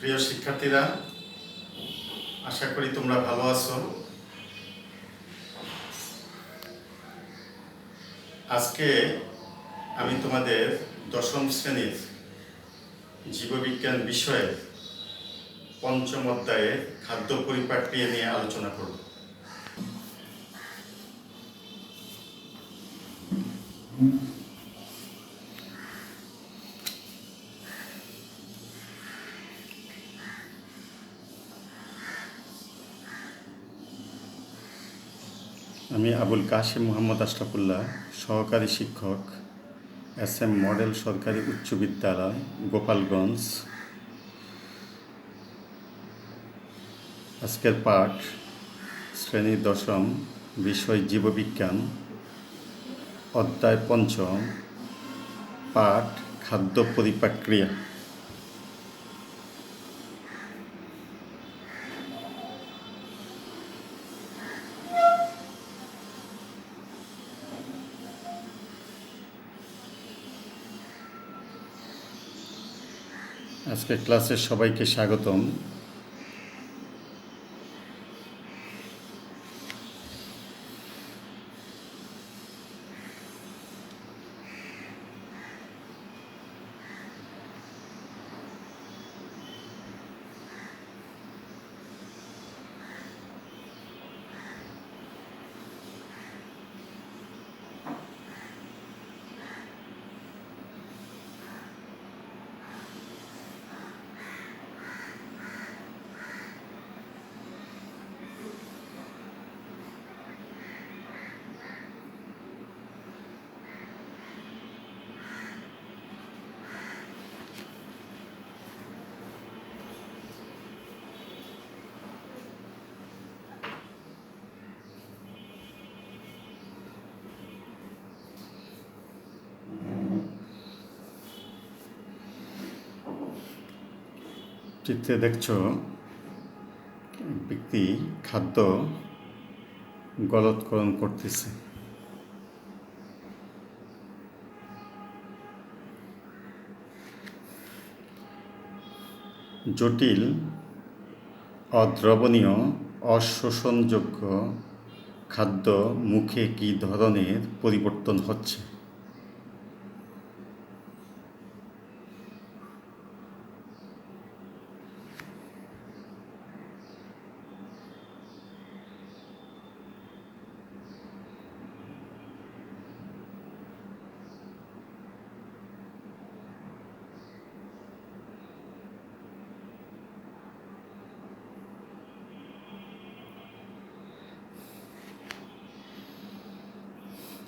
প্রিয় শিক্ষার্থীরা, আশা করি তোমরা ভালো আছো। আজকে আমি তোমাদের দশম শ্রেণীর জীববিজ্ঞান বিষয়ের পঞ্চম অধ্যায়ে খাদ্য পরিপাক্রিয়া নিয়ে আলোচনা করব। আমি আবুল কাশেম মোহাম্মদ আশরাফুল্লাহ, সহকারী শিক্ষক, SM মডেল সরকারি উচ্চ বিদ্যালয়, গোপালগঞ্জ। আজকের পাঠ শ্রেণী দশম, বিষয় জীববিজ্ঞান, অধ্যায় পঞ্চম, পাঠ খাদ্য পরিপাক্রিয়া। আজকের ক্লাসের সবাইকে স্বাগতম। চিত্রে দেখছো ব্যক্তি খাদ্য গলৎকরণ করতেছে। জটিল, অদ্রবণীয়, অশোষণযোগ্য খাদ্য মুখে কী ধরনের পরিবর্তন হচ্ছে?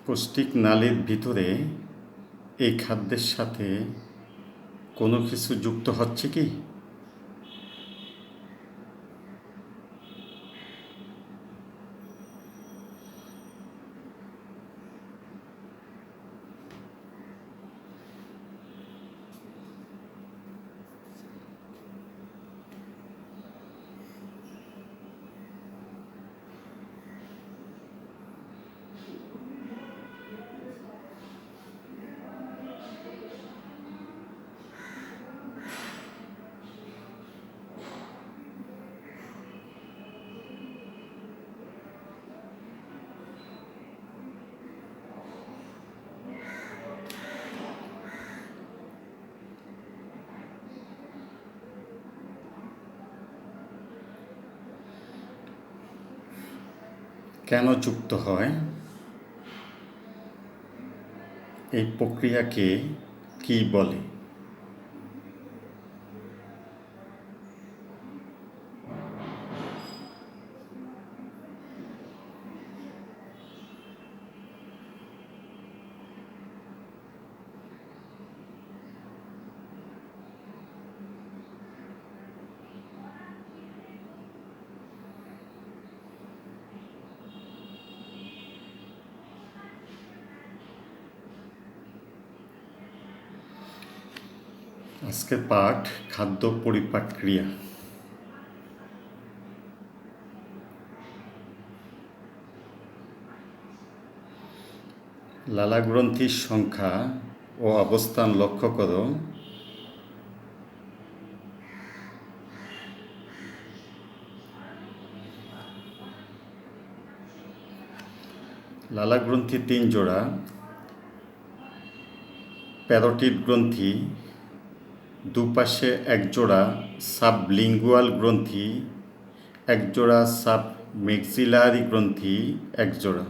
পৌষ্টিক নালীর ভিতরে এই খাদ্যের সাথে কোনো কিছু যুক্ত হচ্ছে কি? কেন যুক্ত হয়? এই প্রক্রিয়াকে কি বলে? আজকের পাঠ খাদ্য পরিপাক্রিয়া। লালাগ্রন্থির সংখ্যা ও অবস্থান লক্ষ্য করো। লালা গ্রন্থি 3 জোড়া, প্যারোটিড গ্রন্থি, দুপাশে 1 জোড়া সাবলিঙ্গুয়াল গ্রন্থি, 1 জোড়া সাবমেক্সিলারি গ্রন্থি, 1 জোড়া।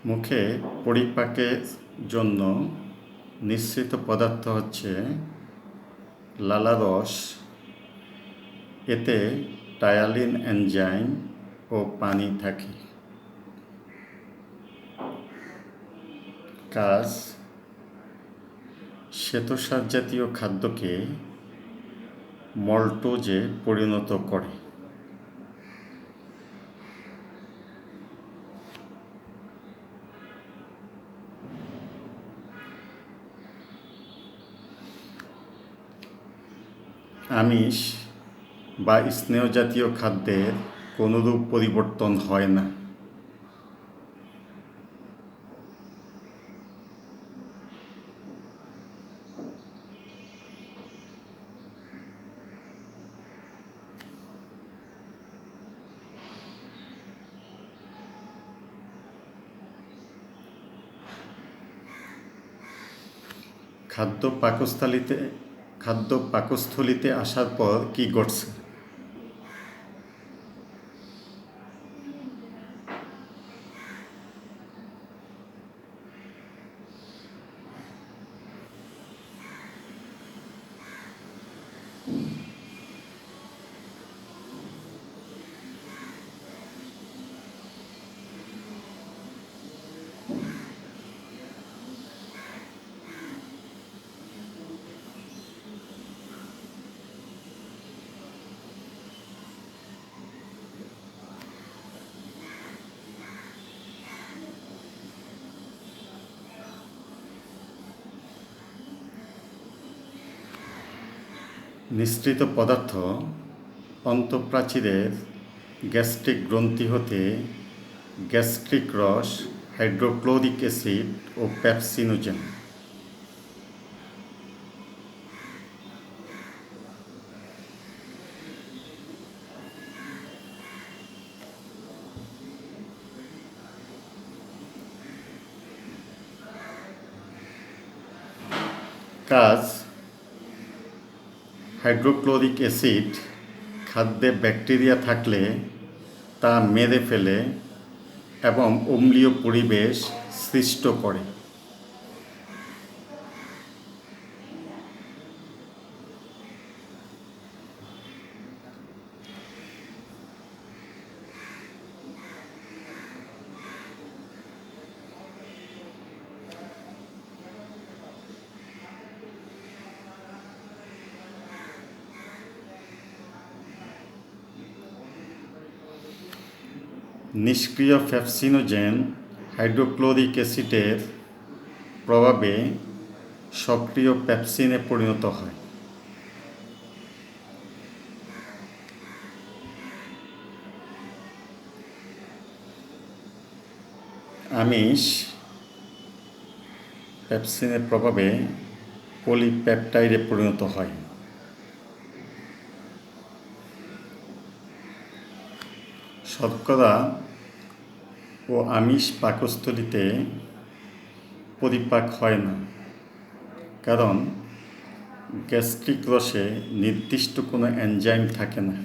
মুখে পরিপাকের জন্য নিঃসৃত পদার্থ হচ্ছে লালারস। এতে টায়ালিন এনজাইম ও পানি থাকে। কাজ: শ্বেতসার জাতীয় খাদ্যকে মল্টোজে পরিণত করে। আমিষ বা স্নেহ জাতীয় খাদ্যের কোনোরূপ পরিবর্তন হয় না। খাদ্য পাকস্থলিতে আসার পর কি ঘটছে? নিঃসৃত পদার্থ অন্তঃপ্রাচীরের গ্যাস্ট্রিক গ্রন্থি হতে গ্যাস্ট্রিক রস, হাইড্রোক্লোরিক অ্যাসিড ও পেপসিনোজেন। কাজ: হাইড্রোক্লোরিক অ্যাসিড খাদ্যে ব্যাকটেরিয়া থাকলে তা মেরে ফেলে এবং অম্লীয় পরিবেশ সৃষ্ট করে। নিষ্ক্রিয় পেপসিনোজেন হাইড্রোক্লোরিক অ্যাসিডের প্রভাবে সক্রিয় পেপসিনে পরিণত হয়। আমিষ পেপসিনের প্রভাবে পলিপেপটাইডে পরিণত হয়। শর্করা ও আমিষ পাকস্থলীতে পরিপাক হয় না, কারণ গ্যাস্ট্রিক রসে নির্দিষ্ট কোনো এনজাইম থাকে না।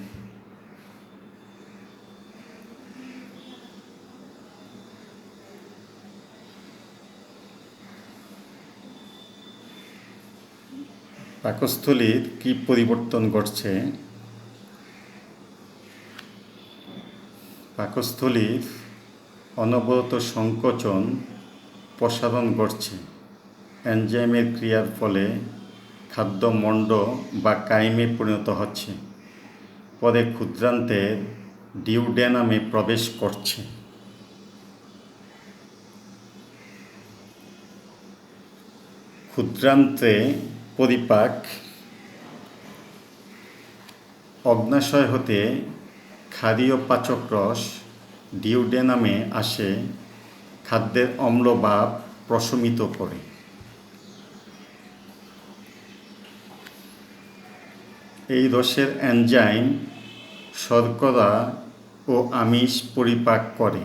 পাকস্থলীর কি পরিবর্তন ঘটছে? পাকস্থলীর অনবরত সংকোচন প্রসারণ ঘটছে। এনজাইমের ক্রিয়ার ফলে খাদ্য মণ্ড বা কাইমে পরিণত হচ্ছে, পরে ক্ষুদ্রান্তের ডিউডেনামে প্রবেশ করছে। ক্ষুদ্রান্তে পরিপাক অগ্নাশয় হতে ক্ষারীয় পাচক রস ডিউডেনামে আসে খাদ্যের অম্লভাব প্রশমিত করে। এই রসের এনজাইম শর্করা ও আমিষ পরিপাক করে।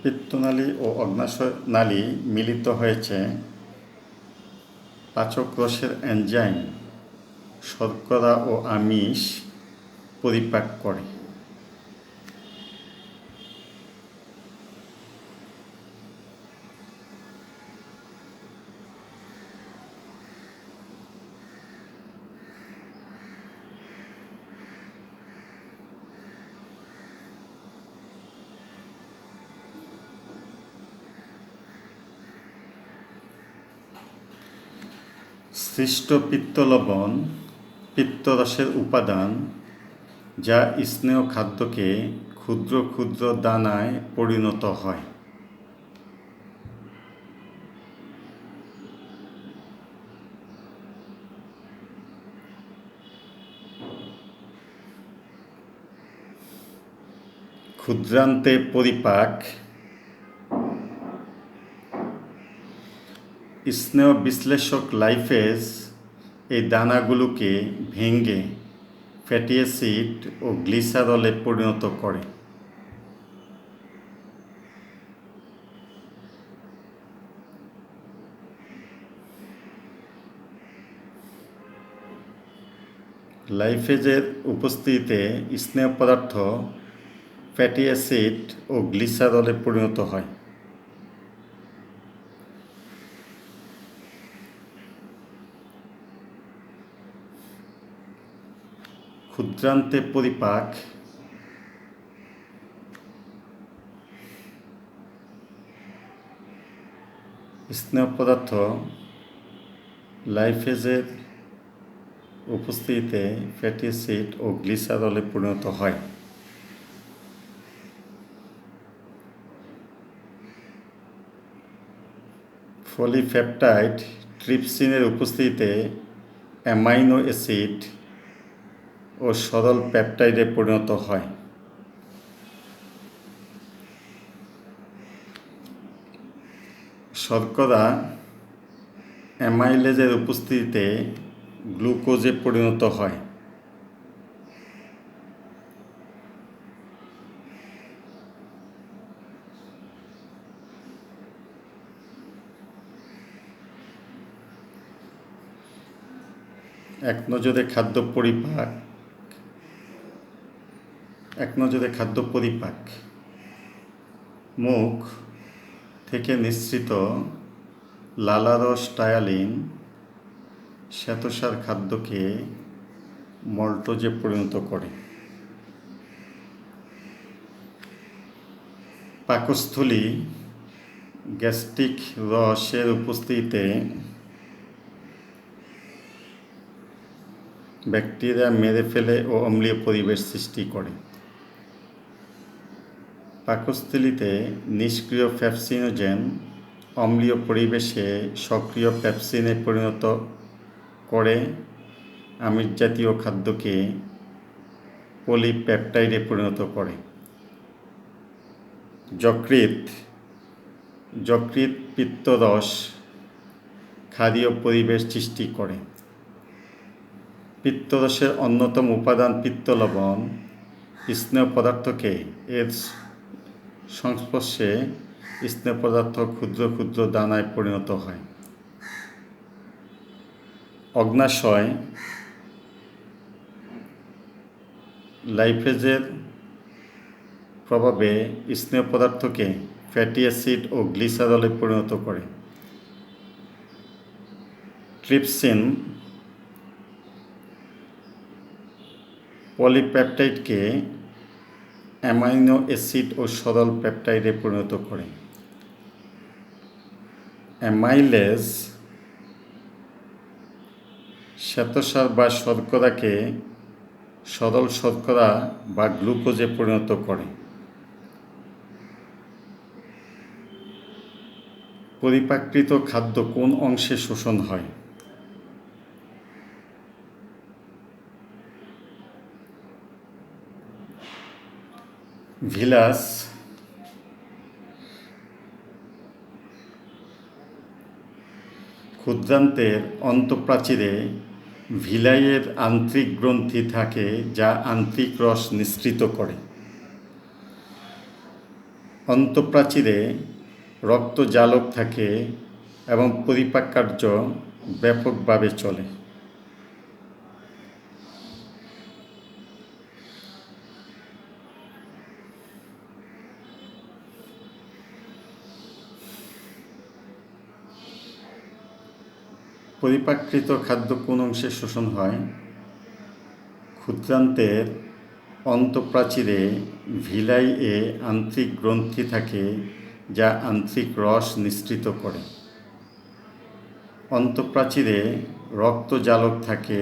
পিত্তনালী ও অগ্নাশয় নালী মিলিত হয়েছে পাচক রসের এনজাইম শর্করা ও আমিষ পরিপাক করে। সৃষ্ট পিত্তলবণ পিত্তরসের উপাদান, যা স্নেহ খাদ্যকে ক্ষুদ্র ক্ষুদ্র দানায় পরিণত হয়। ক্ষুদ্রান্তে পরিপাক স্নেহ বিশ্লেষক লাইফেজ এই দানাগুলোকে ভেঙে ফ্যাটি অ্যাসিড ও গ্লিসারলে পরিণত করে। লাইফেজের উপস্থিতিতে স্নেহ পদার্থ ফ্যাটি অ্যাসিড ও গ্লিসারলে পরিণত হয়। ক্ষুদ্রান্তে পরিপাক স্নেহ পদার্থ লাইফেজের উপস্থিতিতে ফ্যাটি অ্যাসিড ও গ্লিসারলে পরিণত হয়। পলিপেপটাইড ট্রিপসিনের উপস্থিতিতে অ্যামাইনো অ্যাসিড ও সরল পেপটাইডে পরিণত হয়। শর্করা অ্যামাইলেজের উপস্থিতিতে গ্লুকোজে পরিণত হয়। এক নজরে খাদ্য পরিপাক মুখ থেকে নিঃসৃত লালারস টায়ালিন শ্বেতসার খাদ্যকে মল্টোজে পরিণত করে। পাকস্থলী গ্যাস্ট্রিক রসের উপস্থিতিতে ব্যাকটেরিয়া মেরে ফেলে ও অম্লীয় পরিবেশ সৃষ্টি করে। পাকস্থলীতে নিষ্ক্রিয় পেপসিনোজেন অম্লীয় পরিবেশে সক্রিয় পেপসিনে পরিণত করে আমিষ জাতীয় খাদ্যকে পলিপেপটাইডে পরিণত করে। যকৃৎ পিত্তরস ক্ষারীয় পরিবেশ সৃষ্টি করে। পিত্তরসের অন্যতম উপাদান পিত্তলবণ স্নেহ পদার্থকে এর সংস্পর্শে স্নেহ পদার্থ ক্ষুদ্র ক্ষুদ্র দানায় পরিণত হয়। অগ্ন্যাশয় লাইপেজের প্রভাবে স্নেহ পদার্থকে ফ্যাটি অ্যাসিড ও গ্লিসারলে পরিণত করে। ট্রিপসিন পলিপেপটাইডকে অ্যামাইনো অ্যাসিড ও সরল পেপটাইডে পরিণত করে। অ্যামাইলেজ শ্বেতসার বা শর্করাকে সরল শর্করা বা গ্লুকোজে পরিণত করে। পরিপাকৃত খাদ্য কোন অংশে শোষণ হয়? ভিলাস ক্ষুদ্রান্তের অন্তঃপ্রাচীরে ভিলাইয়ের আন্ত্রিক গ্রন্থি থাকে যা আন্ত্রিক রস নিঃসৃত করে। অন্তঃপ্রাচীরে রক্তজালক থাকে এবং পরিপাক কার্য ব্যাপকভাবে চলে। পরিপাকৃত খাদ্য কোন অংশে শোষণ হয়? ক্ষুদ্রান্তের অন্তঃপ্রাচীরে ভিলাই এ আন্ত্রিক গ্রন্থি থাকে যা আন্ত্রিক রস নিঃসৃত করে। অন্তঃপ্রাচীরে রক্তজালক থাকে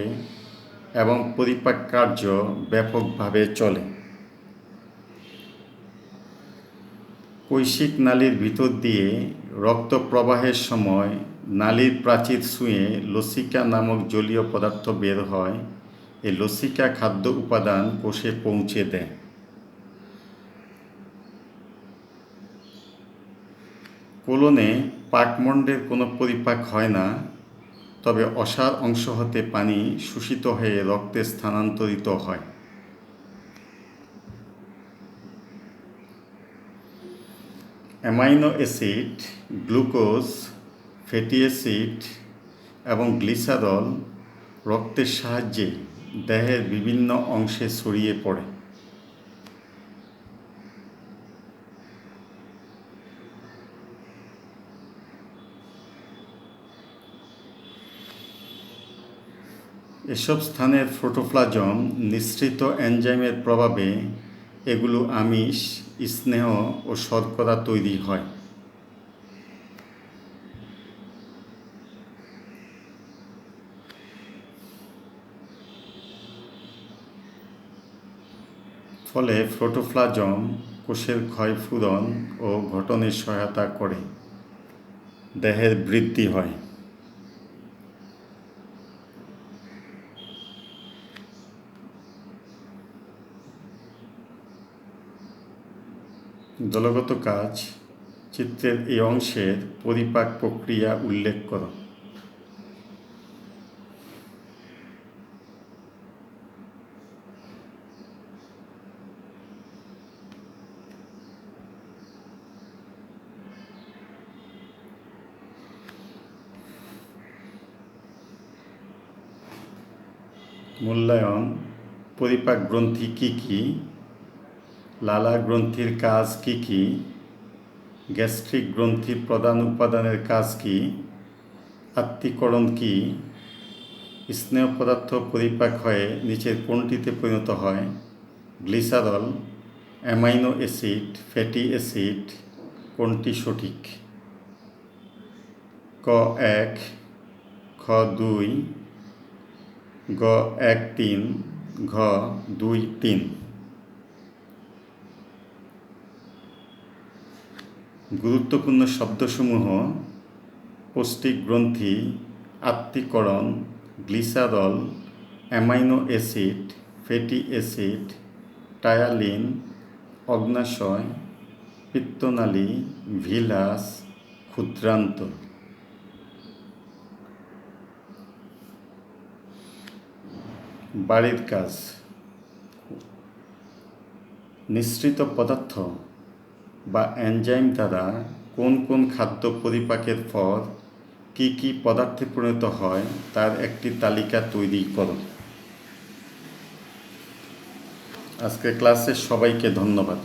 এবং পরিপাক কার্য ব্যাপকভাবে চলে। কৈশিক নালীর ভিতর দিয়ে রক্ত প্রবাহের সময় নালীর প্রাচীর ছুঁয়ে লসিকা নামক জলীয় পদার্থ বের হয়। এই লসিকা খাদ্য উপাদান কোষে পৌঁছে দেয়। কোলনে পাকমণ্ডের কোনো পরিপাক হয় না, তবে অসার অংশ হতে পানি শোষিত হয়ে রক্তে স্থানান্তরিত হয়। Amino acid, glucose, fatty acid এবং গ্লিসারল রক্তের সাহায্যে দেহের বিভিন্ন অংশে ছড়িয়ে পড়ে। এসব স্থানের প্রোটোপ্লাজম নিঃসৃত এনজাইমের প্রভাবে এগুলো আমিষ, স্নেহ ও শর্করা তৈরি হয়। ফলে প্রোটোপ্লাজম কোষের ক্ষয়পূরণ ও গঠনে সহায়তা করে, দেহের বৃদ্ধি হয়। দলগত কাজ চিত্রের এই অংশের পরিপাক প্রক্রিয়া উল্লেখ করো। মূল্যায়ন: পরিপাক গ্রন্থি কি কি? লালা গ্রন্থির কাজ কি কি? গ্যাস্ট্রিক গ্রন্থির প্রধান উপাদানের কাজ কি? আত্তীকরণ কি? স্নেহ পদার্থ পরিপাক হয়ে নিচের কোনটিতে পরিণত হয়? Glycerol, amino acid, fatty acid, কোনটি সঠিক? ক 1, খ 2, গ 1 3, ঘ 2 3। গুরুত্বপূর্ণ শব্দসমূহ: পৌষ্টিক গ্রন্থি, আত্তীকরণ, glycerol, amino acid, fatty acid, ptyalin, অগ্ন্যাশয়, পিত্তনালী, ভিলাস, ক্ষুদ্রান্ত। বাড়ির কাজ। নিঃসৃত পদার্থ বা এনজাইম দ্বারা কোন কোন খাদ্য পরিপাকের পর কি কি পদার্থে পরিণত হয় তার একটি তালিকা তৈরি করো। আজকের ক্লাসে সবাইকে ধন্যবাদ।